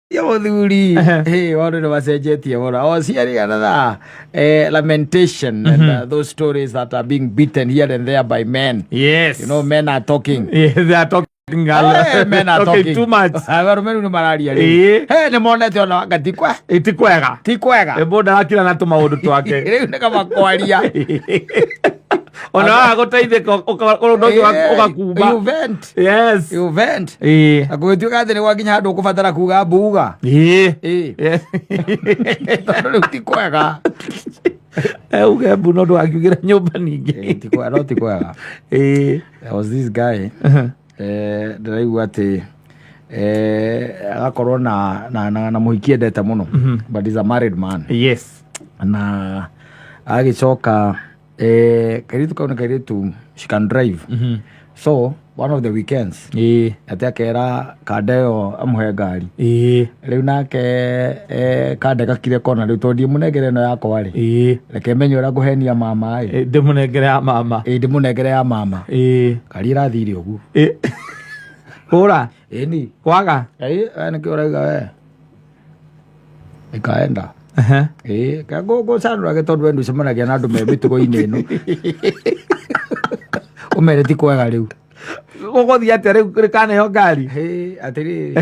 Ya muthuri hey wandu no bacenjetie muno. I was hearing another lamentation and those stories that are being beaten here and there by men. Yes, you know, men are talking. Yes, they are talking. Men are talking too much. Abarume ni mararia riu hey ni monete ona ngati kwa ti kwega eboda akira na tumaundu twake riu ni kama kwaria ona agoteithika ugakuba you vent. Yes, you vent. Agwituka thini gwakinya handu ukubatara kuga mbuga tondu ti kwega uge mbuno ndu akiugira nyumba ningi ti kwega there was this guy ndiraigua ati agakorwo na muhikie ndete muno but he's a married man. Yes, na agicoka kairitu kau ni kairitu she can drive. So one of the weekends ati akera kadeo amuhe ngari riu nake kade gakire kona riu tondi munengere no yakwa ri reke menye ura guhenia mama ndimunengere ya mama ndimunengere ya mama kari rathire ugu hura ni kwaga ni kiora iga we ikaenda kago sanura ke tondu endu semanagia na andu me mitugo-ini ino umere ti kwega riu gogothia atia riu rikaneho ngari atiri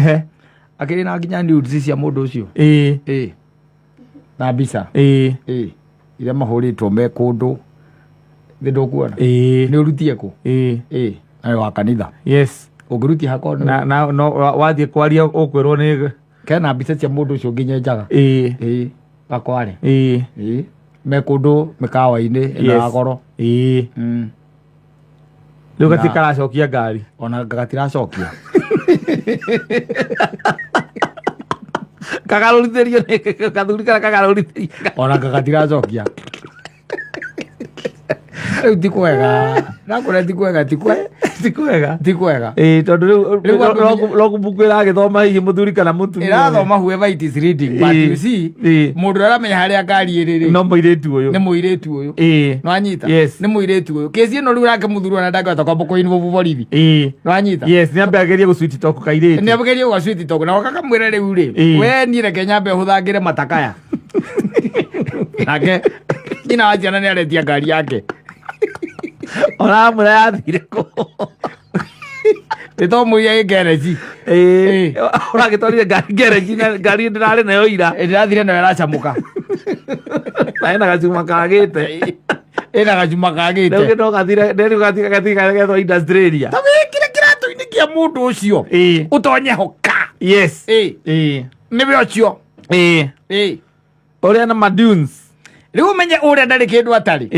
akiri na nginya nudes cia mundu ucio na mbica iria mahuritwo me kundu ndukuona ni urutie ku ayo wa kanitha. Yes, ungirutie hako no wathie kwaria ukwirwo ni kena mbica cia mundu ucio nginya njaga gakware me kundu mikawa-ini ina goro riu gatikaracokia ngari ona gatiracokia kagarurithĩrio nĩ kathuri kana kagarurithĩrio ona gatiracokia riu ti kwega nakũrĩa ti kwega ti kwega tondũ rĩu logbook ĩragĩthoma hihi mũthuri kana mũtumia ĩrathoma whoever it is reading but you see mũndũ aramenya harĩa ngari ĩrĩ no mũirĩtu ũyũ nĩ mũirĩtu ũyũ no anyita nĩ mũirĩtu ũyũ kesi ĩno rĩu rake mũthuri ona ndangĩhota kwamba kũinwo borithi no anyita nĩ ambĩagerie gũswiti talk kairĩtu nĩ ambĩagerie gũswiti talk na gakamwĩra rĩu rĩ we niĩ reke nyambe hũthangĩre matakaya nake nyina wa ciana nĩ aretia ngari yake ona mwĩra yathire kũ ĩtomũia gereji ũragĩtwarire ngari gereji na ngari ndĩrarĩ nayo ira ndĩrathire nayo ĩracamũka na ĩna gacuma kagĩte ĩna gacuma kagĩte rĩu no gathire rĩu gathire industry area tawĩkire kĩratũ-inĩ kĩa mũndũ ũcio ũtonye hoka. Yes, nĩwe ũcio ũrĩa na madunes riu menye uria ndari kindu atari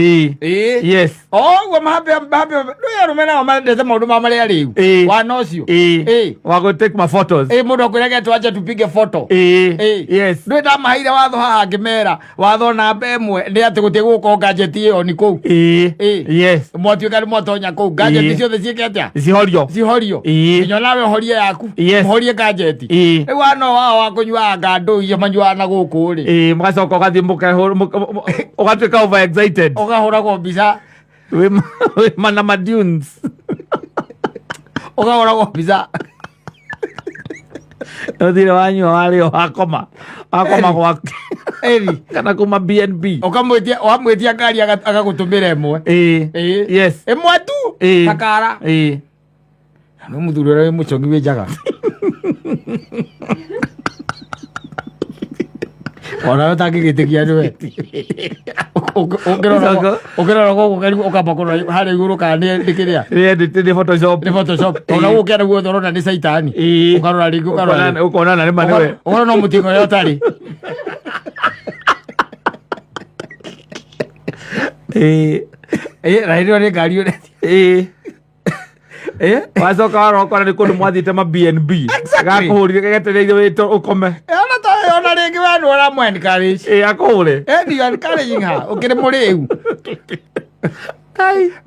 yes oguo mahambe ndu arumena wa mandete maundu ma maria riu wana ucio wa go take my photos mundu akwiraga twaje tupige photo yes ndu ndamaheire watho haha ngimera watho namba imwe ndi ati gutie guko gadget iyo ni kuu yes mwatuika ni mwatonya kuu gadget ciothe ciike atia cihorio nyo nawe horie yaku horie gadget riu wana wa kunyua ngandũ iyo manyua na guku ri mugacoka ugathimbuka ugatuika over excited ugahuragwo mbica mana madunes ugahuragwo mbica uthire wanyua warĩ wakoma gwake kana kuma BNB wamwĩtia ngari agagũtũmĩra ĩmwe yes ĩmwe tu takara nĩ mũthuri ũrĩa wĩ mũcongi wĩ njaga ona ũtangĩgĩtĩkia nĩwe ũkĩrora gũkũ karibu ũkamba kũrora harĩa igũrũ kana nĩ kĩrĩa nĩ photoshop ona gũkĩara guothe ũrona nĩ caitani ũkarora rĩngĩ ũkona na nĩma nĩwe ũkona no mũtĩko ũrĩa ũtarĩ raithio nĩ ngari ũrĩa wacoka warokora nĩ kũndũ mwathiĩte ma BNB gakũhũrire getereire wĩtwo ũkome ona rĩngĩ we nĩ ũramũ encourage akũhũre you are encouraging her ũkĩrĩ mũrĩu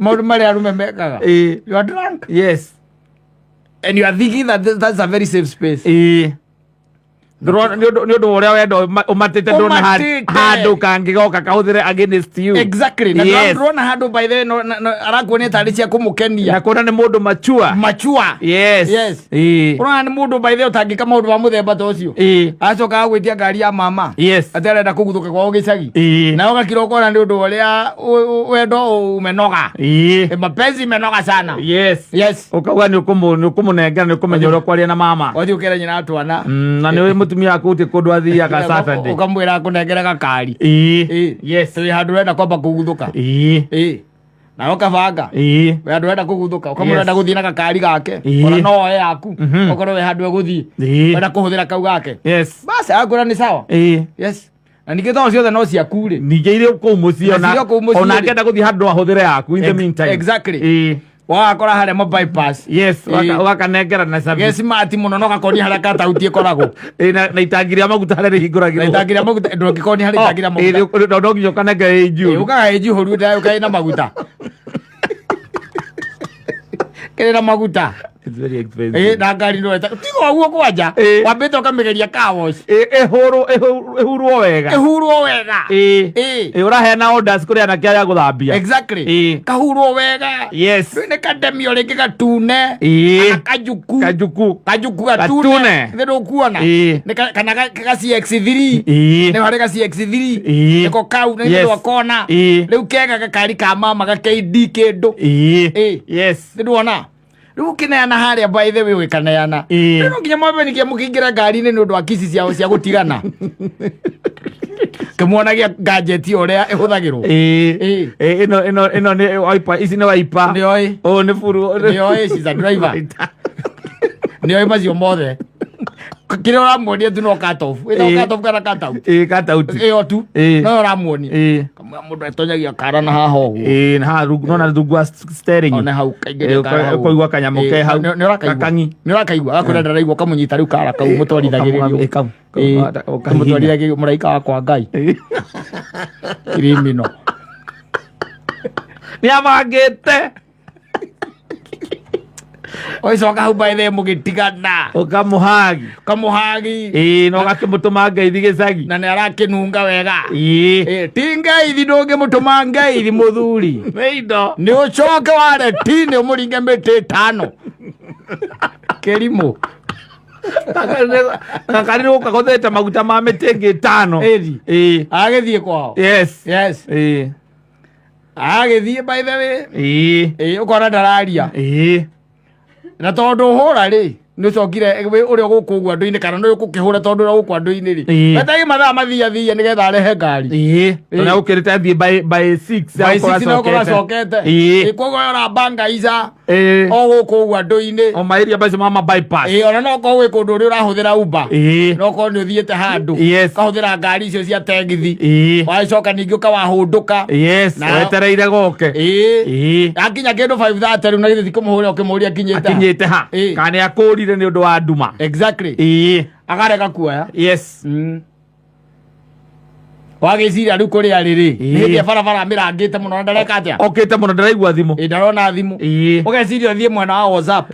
maũndũ marĩa arume mekaga you are drunk yes and you are thinking that that's a very safe space nĩ ũndũ ũrĩa wenda ũmatĩte ndona handũ kangĩgoka kahũthĩre against you. Exactly. Na ndona handũ by the arakuonia tarĩ cia kũmũkenia. Na kuona nĩ mũndũ mature. Yes. Ũrona nĩ mũndũ by the ũtangĩka maũndũ ma mũthemba ta ũcio. Acoka gwĩtia ngari ya mama. Atĩ arenda kũguthũka kwao gĩcagi. Na ũgakira ũkona nĩ ũndũ ũrĩa wendo umenoga. Mapenzi menoga sana. Ũkauga nĩ ũkũmũnengera nĩ ũkũmenya ũrĩa ũkwaria na mama. Wathi ũkera nyina atwana. Na nĩ mũtumia waku ũtĩ kũndũ athiaga Saturday. Ũkamwĩra akũnengere gakari. Tũrĩ handũ ũrenda kwamba kũguthũka. Na ũkabanga. We handũ ũrenda kũguthũka. Ũkamwĩra ũrenda gũthiĩ na gakari gake. Ona no oe yaku. Okorwo we handũ egũthiĩ. Wenda kũhũthĩra kau gake. Basi akwĩra nĩ sawa. Na ningĩ to ciothe no ciaku rĩ. Ningĩ irĩ kũu mũciĩ ona angĩenda gũthiĩ handũ ahũthĩre yaku in the meantime. Exactly. Wakora harĩa mo bypass. Ũgakanengera na service. Smart mũno no gakonia harĩa katautie koragwo. Na itangi rĩa maguta harĩa rĩhingũragĩrwo. Na itangi rĩa maguta ndũngĩkonia harĩa itangi rĩa maguta. No nginya ũkanengera ĩnju. Ũkaga ĩnju hũru ũkaĩ na maguta. Kĩrĩ na maguta. It's very expensive. Na ngari no eta. Tigo ũguo kwanja. Wambĩte ũkamĩgeria car wash. Ĩhurwo wega. Ũraheana orders kũrĩ anake arĩa gũthambia. Exactly. Kahurwo wega. Nĩ kademio rĩngĩ gatune. Kajuku gatune. Thĩrũ kuona. Kana ga CX3. Nĩ harĩ ga CX3. Nĩko kau nĩ ndwakona. Rĩu kega gakari ka mama gakeidi kĩndũ. Ndĩrona. Rĩu kĩneana harĩa by the way wĩkaneana. No nginya mwambe nĩkĩo mũkĩingĩra ngari-inĩ nĩ ũndũ wa kisi ciao cia gũtigana. Kĩmuonagia gadget ũrĩa ĩhũthagĩrwo. Ĩno nĩ wiper, ici nĩ wiper. Nĩoĩ. Nĩ furu. Nĩoĩ, she's a driver. Nĩoĩ macio mothe. Kĩrĩa ũramuonia tu no cut off. Ĩno cut off kana cut out. Cut out. Ĩyo tu. No ũramuonia. Mũndũ atonyagia kara na haha ũguo. Na haha rungu nona rungu wa steering. Ona hau kaingĩria kara hau. Ũkũigua kanyamũ ke hau. Nĩ ũrakaigua. Agakwĩra ndaraigua kamũnyita rĩu kara kau mũtwarithagĩrĩrio. Kamũtwarithagĩrio mũraika wakwa Ngai. Criminal. Nĩabangĩte. Oicoka hau by the mũgĩtigana. Ũkamũhagi. Na ũgakĩmũtũma ngeithi gĩcagi. Na nĩarakĩnunga wega. Ti ngeithi ndũngĩmũtũma ngeithi mũthuri. Nĩ ũcoke ware ti nĩ ũmũringe mĩtĩ 5. Kĩrimũ. Gakari nĩ gũkagũthĩte maguta ma mĩtĩ ĩngĩ 5. Agĩthiĩ kwao. Agĩthiĩ by the way. Ũkona ndararia. Na tondũ hũra rĩ nĩ ũcokire ũrĩa gũkũ ũguo andũ-inĩ kana nĩ ũkũkĩhũra tondũ ũrĩa gũkũ andũ-inĩ rĩ. Wetai mathaa mathiathia nĩgetha arehe ngari. Ona ũkĩrĩte athiĩ by 6. By 6 no ũkorwo acokete. Koguo ũrabanga ica o gũkũ ũguo andũ-inĩ. O mairia macio ma bypass. Ona no ũkorwo gwĩ kũndũ ũrĩa ũrahũthĩra Uber. No ũkorwo nĩ ũthiĩte handũ. Ũkahũthĩra ngari icio cia tegithi. Wacoka ningĩ ũkawahũndũka. Wetereire goke. Akinya kĩndũ 5:30 rĩu na githĩ kũmũhũrĩra ũkĩmũria akinyĩte ha. Kana nĩ akũrire nĩ ũndũ wa nduma. Exactly. Agarega kuoya. Wagĩciria rĩu kũrĩa rĩrĩ. Nĩ hĩndĩ ya barabara mĩrangĩte mũno na ndareka atĩa. Okĩte mũno ndaraigua thimũ. Ndarona thimũ. Ũgeciria ũthiĩ mwena wa WhatsApp.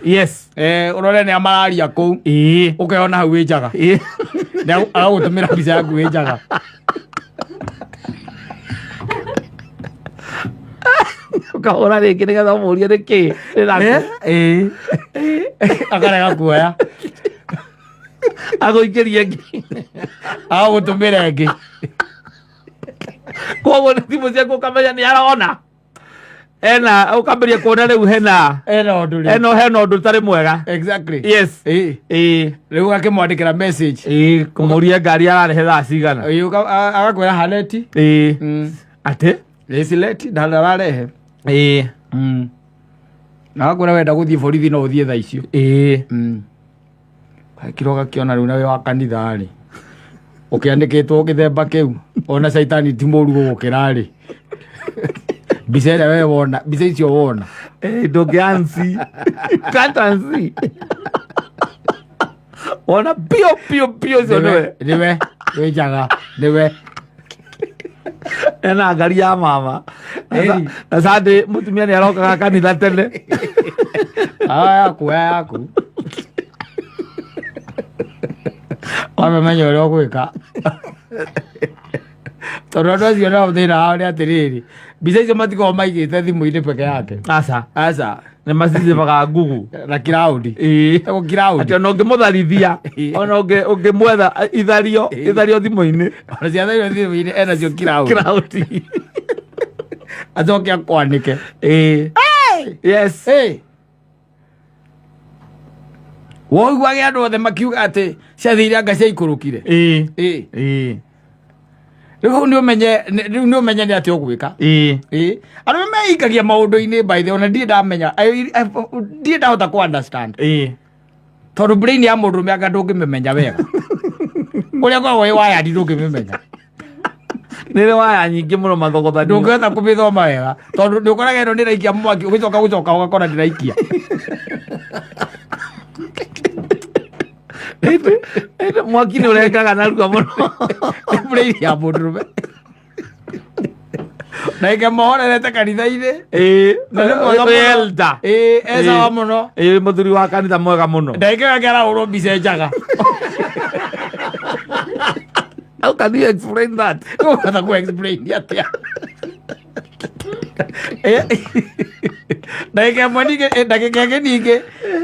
Ũrore nĩ amararia kũu. Ũkeyona hau wĩ njaga. Agagũtũmĩra mbica yaku wĩ njaga. Ũkahũra rĩngĩ nĩgetha ũmũrie nĩkĩ. Akarega kuoya. Agũikĩrie ĩngĩ. Agagũtũmĩra ĩngĩ. Koguo thimũ ciaku ũkamenya nĩ arona. Ũkambĩria kuona rĩu hena ũndũ ũtarĩ mwega. Exactly. Rĩu ũgakĩmwandĩkĩra message. Kũmũria ngari ararehe thaa cigana. Agakwĩra haleti. Atĩ? Leti ndararehe. Na agakwĩra wenda gũthiĩ borithi no ũthiĩ thaa icio. Kĩro gakĩona rĩu nawe wa kanitha rĩ. Ũkĩandĩkĩtwo gĩthemba kĩu. Ona caitani ti mũru gũgũkĩra rĩ. Mbica ĩrĩa we wona, mbica icio wona. Ndũngĩansi. Katansi. Ona pio cio nĩwe. Wĩ njaga. Nĩwe. Ena ngari ya mama. Na Sunday mũtumia nĩ arokaga kanitha tene. Yaku. wamemenya ũrĩa ũgwĩka tondũ andũ acio nao thĩna wao nĩ atĩrĩrĩ mbica icio matikoragwo maigĩte thimũ-inĩ peke yake aca nĩ macicibaga Google na kiraũndi atĩ ona ũngĩmũtharithia ona ũngĩmwetha ithario thimũ-inĩ ona ciathario thimũ-inĩ enacio kiraũndi acoke akwanĩke yes woiguage andũ othe makiuga atĩ ciathire anga ciaikũrũkire rĩu nĩ ũmenye nĩ atĩ ũgwĩka andũ meikagia maũndũ-inĩ by the ona ndirĩ ndamenya ndirĩ ndahota ku understand tondũ brain ya mũndũ mĩanga ndũngĩmĩmenya wega ũrĩa koragwo ĩ waya ndũngĩmĩmenya nĩrĩ waya nyingĩ mũno mathogothani ndũngĩhota kũmĩthoma wega tondũ nĩ ũkoraga ĩno ndĩraikia mwaki ũgĩcoka ũgakora ndĩraikia mwaki nĩ ũrengaga narua mũno brain ya mũndũ na ĩkĩmohorerete kanitha-inĩ elda ecawa mũno mũthuri wa kanitha mwega mũno ndaĩkĩga kĩaraũrwo mbica njaga how can you explain that ũkatha ku explain atĩa ndagĩka ĩmwe ningĩ ndagĩka ĩngĩ ningĩ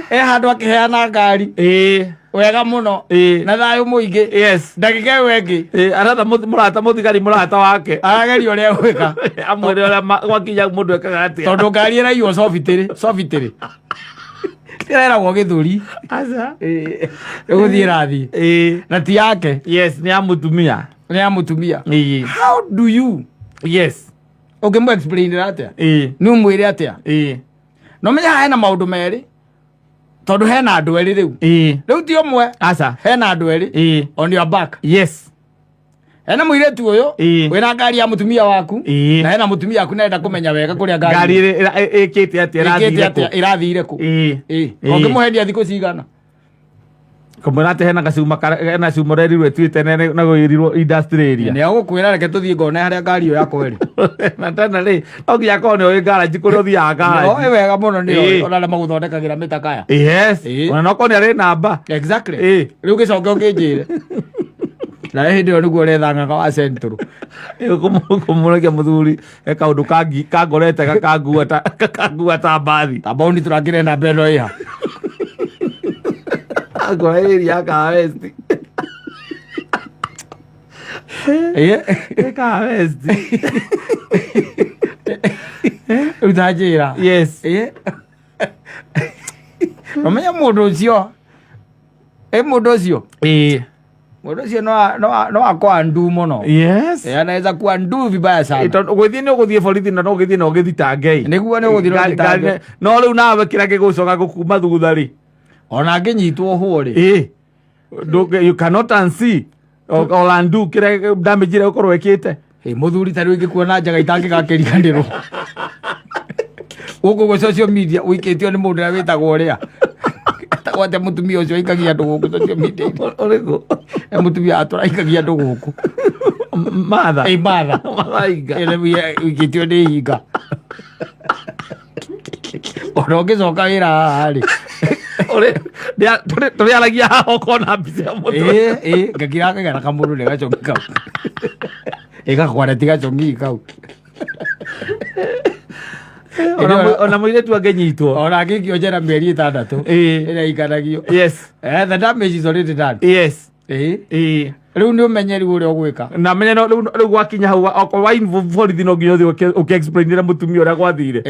handũ akĩheana ngari wega mũno na thayũ mũingĩ ndagĩka ĩyo ĩngĩ aratha mũrata mũthigari mũrata wake arageria ũrĩa gwĩka amwĩre ũrĩa gwakinya mũndũ ekaga atĩa tondũ ngari ĩraiywo sobitĩrĩ ĩreragwo gĩthũri ĩgũthiĩ ĩrathiĩ na ti yake nĩ ya mũtumia how do you ũngĩmũ explainĩra atĩa nĩ ũmwĩre atĩa no menya hena maũndũ merĩ tondũ hena andũ erĩ rĩu ti ũmwe hena andũ erĩ on your back hena mũirĩtu ũyũ wĩna ngari ya mũtumia waku na hena mũtumia waku nenda kũmenya wega kũrĩa ngari ĩkĩte atĩa ĩrathire kũ ũngĩmũhendia thikũ cigana kamwĩra atĩ hena cuma rerirwo ĩtuĩte na gũĩrirwo industry area nĩ agũkwĩra reke tũthiĩ ngone harĩa ngari ĩyo yakwa ĩrĩ na tena rĩ no nginya korwo nĩ ũĩ ngaranji kũrĩa ũthiaga ngaranji ĩ wega mũno nĩ ona magũthondekagĩra mĩtakaya ona no korwo nĩ arĩ namba rĩu gĩcoke ũkĩnjĩre na hĩndĩ ĩyo nĩguo ũrethangaga wa centro kũmũrekia mũthuri kaũndũ kangorete gakangua ta mbathi ta mbaũni tũrakĩre namba ĩno ĩha ngoeria ka west ka west utajira omenya mũndũ ũcio mũndũ ũcio no akwa ndu mũno anaweza kuwa ndu vibaya sana ũgĩthiĩ nĩ ũgũthiĩ borithi na no ũgĩthiĩ na ũgĩthitange nĩguo nĩ ũgũthiĩ no rĩu nawe kĩrĩa gĩgũcoka gũkuma thutha rĩ ona angĩnyitwo huo rĩ you cannot unsee olandu kĩrĩa damage ĩrĩa ũkorwo ĩkĩte mũthuri ta rĩu ingĩkuona njaga itangĩgakĩriganĩrwo gũkũ gwĩ social media ũikĩtio nĩ mũndũ ũrĩa wĩtagwo ũrĩa etagwo atĩa mũtumia ũcio aikagia andũ gũkũ social media ũrĩkũ mũtumia atũraikagia andũ gũkũ matha ũikĩtio nĩ hinga ona ũngĩcoka wĩra haha rĩ tũrĩaragia haha ũkona mbica ya mũndũ ngakĩrakagera kamũndũ nĩ gacong'i kau ĩgakwareti gacong'i kau ona mũirĩtu angĩnyitwo ona angĩikio njera mĩeri 6 ĩrĩa ikanagio the damage is already done rĩu nĩ ũmenye rĩu ũrĩa ũgwĩka na menye rĩu gwakinya hau okorwo borithi no nginya ũthiĩ ũkĩ-explainĩra mũtumia ũrĩa gwathire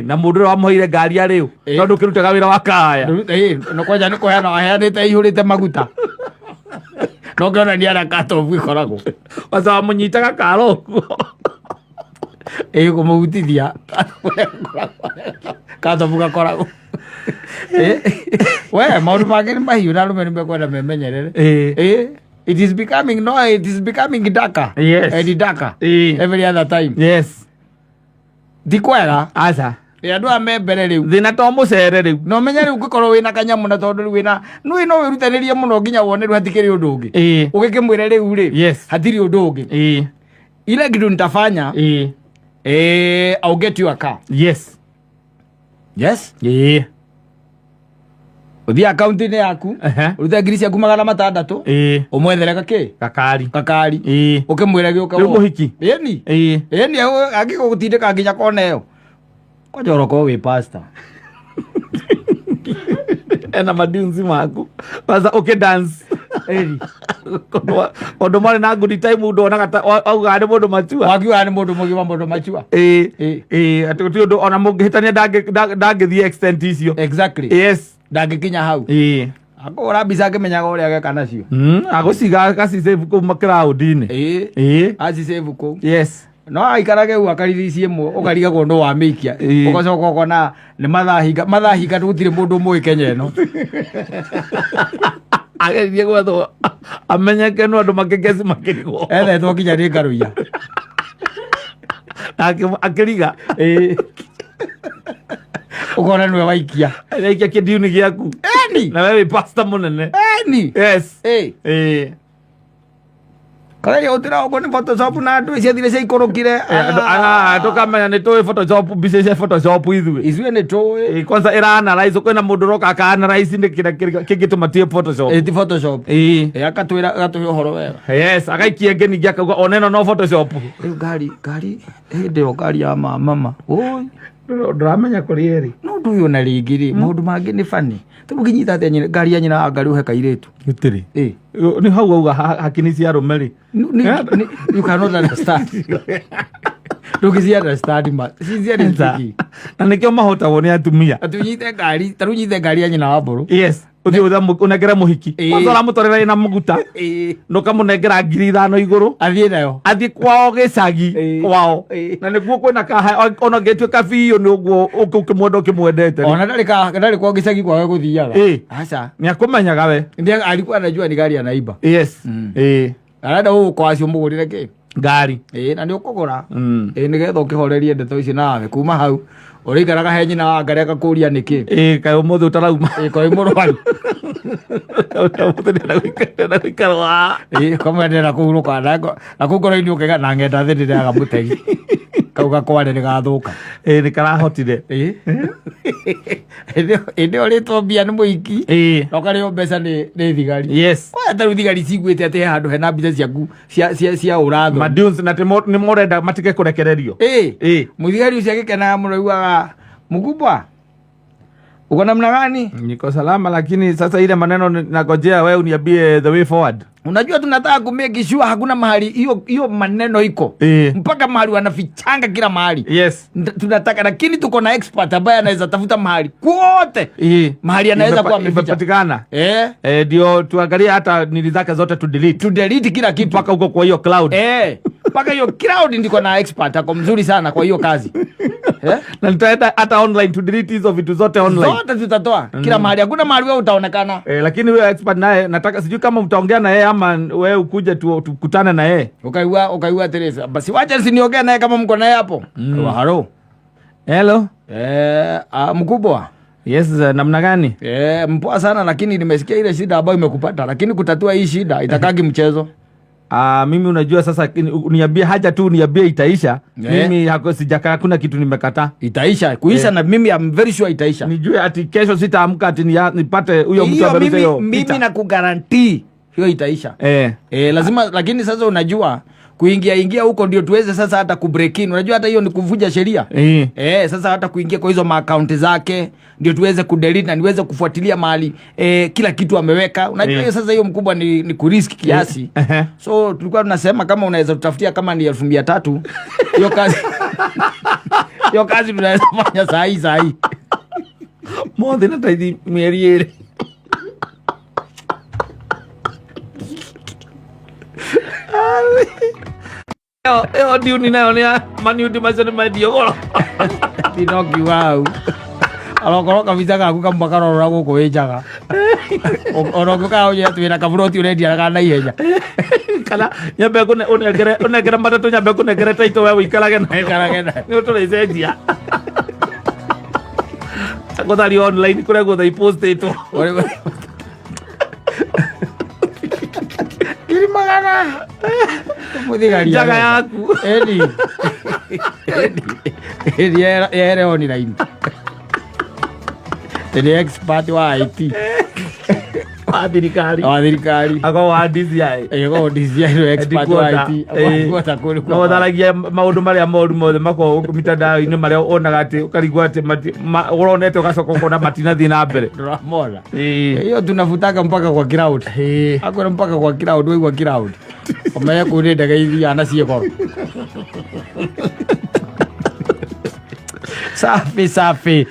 na mũndũ ũrĩa wamũheire ngari arĩ ũ no ndũkĩrutaga wĩra wa kaya no kwanja nĩ kũheana waheanĩte ihũrĩte maguta no ngĩonania arĩa katobu ĩkoragwo waca wamũnyitaga kara ũguo kũmũhutithia katobu gakoragwo we maũndũ mangĩ nĩ mahiũ na arũme nĩ mekwenda memenyerere it is becoming darker and darker every other time ti kwega aca andũ aya me mbere rĩu thĩna to mũcere rĩu no menye rĩu ngĩkorwo wĩna kanyamũ na tondũ rĩu wĩna nũĩ no wĩrutanĩrie mũno nginya wone rĩu hatikĩrĩ ũndũ ũngĩ ũgĩkĩmwĩre rĩu rĩ hatirĩ ũndũ ũngĩ ile kitu nitafanya I'll get you a car uthi account ni yaku urute ngiri ciaku 600 umwethere gakari ukimwira gioka muhiki eni agigutindika nginya kona iyo kwajoroko wi pastor ena madunzi maku baza dance kondo mari na good time udo na auga ni mundu machua wakiwa ni mundu mugi wa mundu machua ati udo ona mungihitania ndangithie extent icio exactly yes ndangikinya hau akora mbica akimenyaga uria ageka nacio aguciga agacicave kuu crowd-ini acicave kuu yes no aikarage u akariricie mwe ukariga kundu wa mikia ugacoka ukona ni mathahinga gutire mundu mui Kenya ino agerie gwetho amenyeke no andu makengeci makirigwo ethetwo kinya ni ngaruia akiriga ukona niwe waikia kindiuni giaku na wewe pastor munene yes Kaya utira uko ni Photoshop na andu icio thire cia ikorokire tukamenya ni tuwi Photoshop mbica cia Photoshop ithuĩ nĩ tuwi kwanza ira analyze kwina mundu roka aka analyze ni kira kingituma tie Photoshop ti Photoshop akatuhe uhoro wega yes agaikia ngeni ngia kauga oneno no Photoshop ngari ndio ngari ya mama oi ndramenya kuri eri no nduyo na ringiri mundu mangi ni fani tuginyita te ngari ya nyina ngari uhe kairitu gitiri ni hau auga hakinisi ya romeri you cannot understand ndugizia understand ma sizia ni tiki na nikio mahotagwo ni atumia atunyite ngari tarunyite ngari ya nyina wa mburu yes uthi unengera muhiki kwanza ramutorera ina muguta no kamunengera 5,000 iguru athie nayo athie kwao gicagi kwao na niguo kwina kaha ona getuika biyo ni uguo ukimwendete ona ndari kwao gicagi kwawe guthiaga aca ni akumenyaga we ndia alikuwa anajua ni gari anaiba yes arada u kwacio mugurire ki ngari na ni ukugura nigetha ukihorerie ndeto ici nawe kuma hau urikaraga he nyina wa ngari akakuria niki kaĩ ũmũthĩ ũtarauma kaĩ mũrwaru kamwendera kũhurũka na kũu ngoro-inĩ ũkĩga na ng'enda thĩ ndĩreaga mũtegi kau gakwane nĩ gathũka nĩ karahotire ĩndĩ ũrĩtwo mbia nĩ mũiki na ũkarĩo mbeca nĩ thigari yes kwaya tarĩu thigari ciguĩte atĩ he handũ hena mbica ciaku cia ũrathũ maduns na nĩ morenda matige kũrekererio mũthigari ũcio agĩkenaga mũno augaga mkubwa uko namna gani? Niko salama, lakini sasa ile maneno nagojea wewe uniambie the way forward. Unajua tunataka kumake sure hakuna mahali hiyo maneno iko mpaka mahali wanafichanga kila mahali. Yes. Tunataka, lakini tuko na expert ambaye anaweza tafuta mahali kote mahali anaweza kuwa amepatikana. Ndio tuangalie hata nili zake zote to delete kila kitu mpaka huko kwa hiyo cloud. Mpaka hiyo cloud ndiko na expert ako mzuri sana kwa hiyo kazi. Na nitaenda hata online to delete hizo vitu zote online. Zote tutatoa kila mahali, hakuna mahali wewe utaonekana. Lakini wewe expert naye nataka sijui kama mtaongea na yeye ama wewe ukuje tukutane na yeye. Ukaiwa Teresa. Basi wacha siniongea naye kama mko naye hapo. Hello. Mkubwa. Yes, namna gani? Mpoa sana, lakini nimesikia ile shida ambayo imekupata, lakini kutatua hii shida itakagi mchezo. Mimi unajua sasa uniambie haja tu uniambie itaisha. Mimi sijakaa kuna kitu nimekata. Itaisha, kuisha na mimi I'm very sure itaisha. Nijue ati kesho sitaamka ati nipate huyo mtu amerusha hiyo. Mimi nakugarantii hiyo itaisha. Lazima, lakini sasa unajua kuingia huko ndio tuweze sasa hata kubreak in. Unajua hata hiyo ni kuvunja sheria. Sasa hata kuingia kwa hizo account zake ndio tuweze kudelete na niweze kufuatilia mahali kila kitu ameweka. Unajua hiyo sasa hiyo mkubwa ni kurisk kiasi. So tulikuwa tunasema kama unaweza tutafutia kama ni 300 hiyo kazi hiyo kazi tunaweza fanya saa hii. More than that mieri Yo diuni nayo ni maniuti masani maidiogoro Tinoki wau alokoro kabisa gaku kambakarora guku wijaga oroka oje twira kaburoti urendia kana ihenya kana nyambe kune unegere matatu nyambe kunegere taito wewe ikarage na ni uturecenjia akothari online kure gutha ipost ito magana muthigari jaga yaku eri online the expert wa IT wa thirikari ako wa DCI go DCI no expert wa IT agwata kuri no tharagia maundu maria moru mothe mako mitandao-ini maria onaga ati ukarigwa ati uronete ugacoka kona matina thi na mbere ramona hiyo tunafutaka mpaka kwa crowd akora mpaka kwa crowd wewe kwa crowd omaya kuri daga hivi anasie koro safi